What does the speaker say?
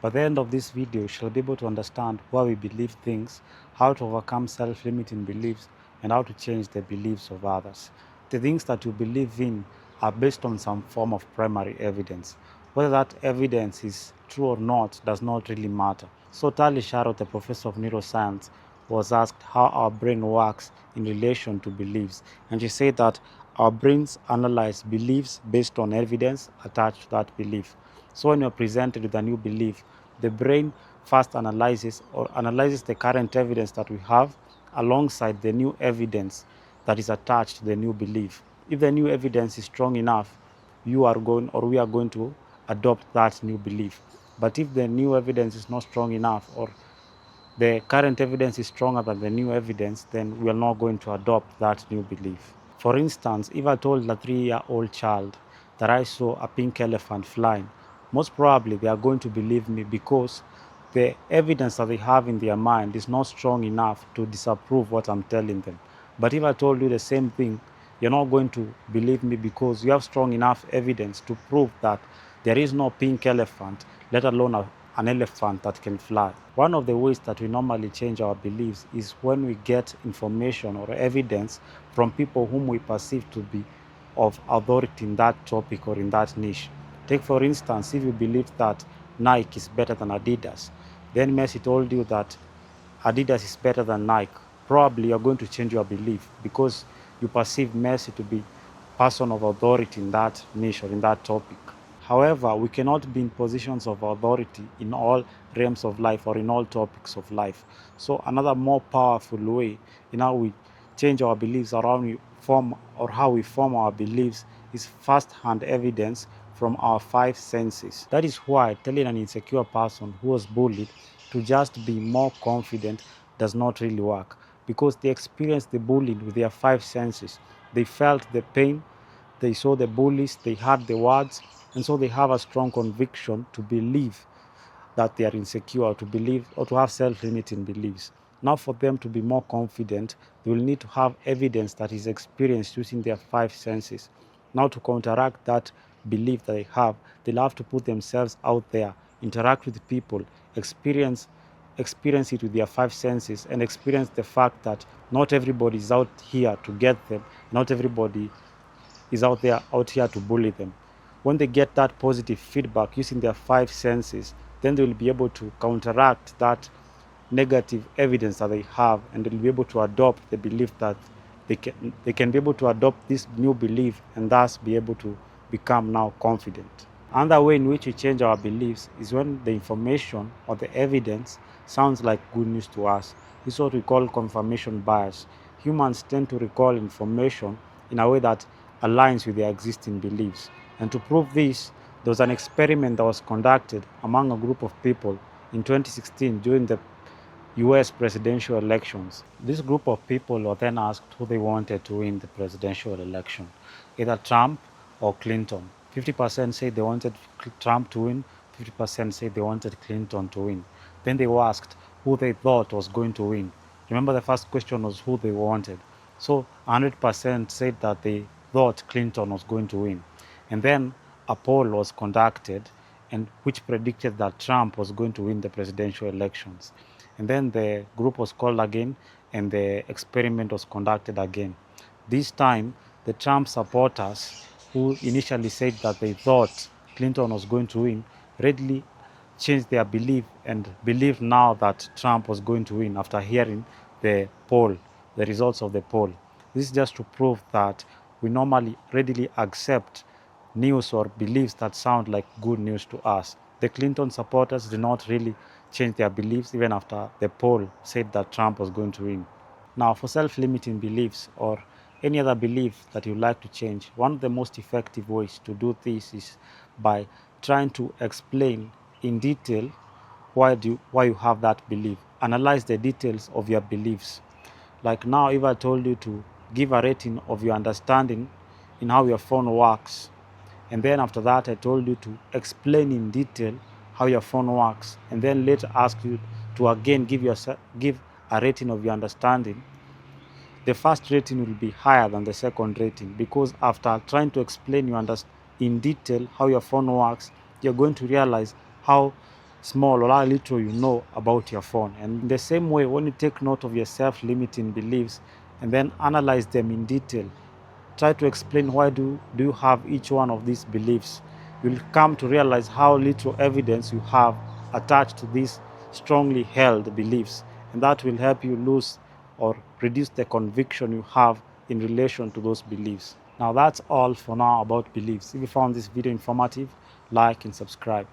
By the end of this video, you shall be able to understand why we believe things, how to overcome self-limiting beliefs, and how to change the beliefs of others. The things that you believe in are based on some form of primary evidence. Whether that evidence is true or not does not really matter. So Tali Sharot, a professor of neuroscience, was asked how our brain works in relation to beliefs. And she said that our brains analyze beliefs based on evidence attached to that belief. So when you're presented with a new belief, the brain first analyzes the current evidence that we have alongside the new evidence that is attached to the new belief. If the new evidence is strong enough, we are going to adopt that new belief. But if the new evidence is not strong enough, or the current evidence is stronger than the new evidence, then we are not going to adopt that new belief. For instance, if I told a 3-year-old child that I saw a pink elephant flying, most probably they are going to believe me because the evidence that they have in their mind is not strong enough to disapprove what I'm telling them. But if I told you the same thing, you're not going to believe me because you have strong enough evidence to prove that there is no pink elephant, let alone an elephant that can fly. One of the ways that we normally change our beliefs is when we get information or evidence from people whom we perceive to be of authority in that topic or in that niche. Take for instance, if you believe that Nike is better than Adidas, then Messi told you that Adidas is better than Nike, probably you're going to change your belief because you perceive Messi to be person of authority in that niche or in that topic. However, we cannot be in positions of authority in all realms of life or in all topics of life. So another more powerful way in how we change our beliefs around we form or how we form our beliefs is first-hand evidence from our five senses. That is why telling an insecure person who was bullied to just be more confident does not really work, because they experienced the bullying with their five senses. They felt the pain, they saw the bullies, they heard the words, and so they have a strong conviction to believe that they are insecure, to believe or to have self-limiting beliefs. Now, for them to be more confident, they will need to have evidence that is experienced using their five senses. Now, to counteract that belief that they have, they'll have to put themselves out there, interact with people, experience it with their five senses, and experience the fact that not everybody is out here to get them, not everybody is out here to bully them. When they get that positive feedback using their five senses, then they will be able to counteract that negative evidence that they have, and they'll be able to adopt the belief that they can be able to adopt this new belief and thus be able to become now confident. Another way in which we change our beliefs is when the information or the evidence sounds like good news to us. This is what we call confirmation bias. Humans tend to recall information in a way that aligns with their existing beliefs. And to prove this, there was an experiment that was conducted among a group of people in 2016 during the US presidential elections. This group of people were then asked who they wanted to win the presidential election, either Trump or Clinton. 50% said they wanted Trump to win, 50% said they wanted Clinton to win. Then they were asked who they thought was going to win. Remember, the first question was who they wanted. So 100% said that they thought Clinton was going to win. And then a poll was conducted and which predicted that Trump was going to win the presidential elections. And then the group was called again and the experiment was conducted again. This time, the Trump supporters, who initially said that they thought Clinton was going to win, readily changed their belief and believe now that Trump was going to win after hearing the poll, the results of the poll. This is just to prove that we normally readily accept news or beliefs that sound like good news to us. The Clinton supporters did not really change their beliefs even after the poll said that Trump was going to win. Now, for self-limiting beliefs or any other belief that you like to change, one of the most effective ways to do this is by trying to explain in detail why you have that belief. Analyze the details of your beliefs. Like now, if I told you to give a rating of your understanding in how your phone works, and then after that I told you to explain in detail how your phone works, and then later ask you to again give a rating of your understanding, the first rating will be higher than the second rating, because after trying to explain in detail how your phone works, you're going to realize how small or how little you know about your phone. And in the same way, when you take note of your self-limiting beliefs and then analyze them in detail, try to explain why do you have each one of these beliefs, you'll come to realize how little evidence you have attached to these strongly held beliefs, and that will help you lose or reduce the conviction you have in relation to those beliefs. Now that's all for now about beliefs. If you found this video informative, like and subscribe.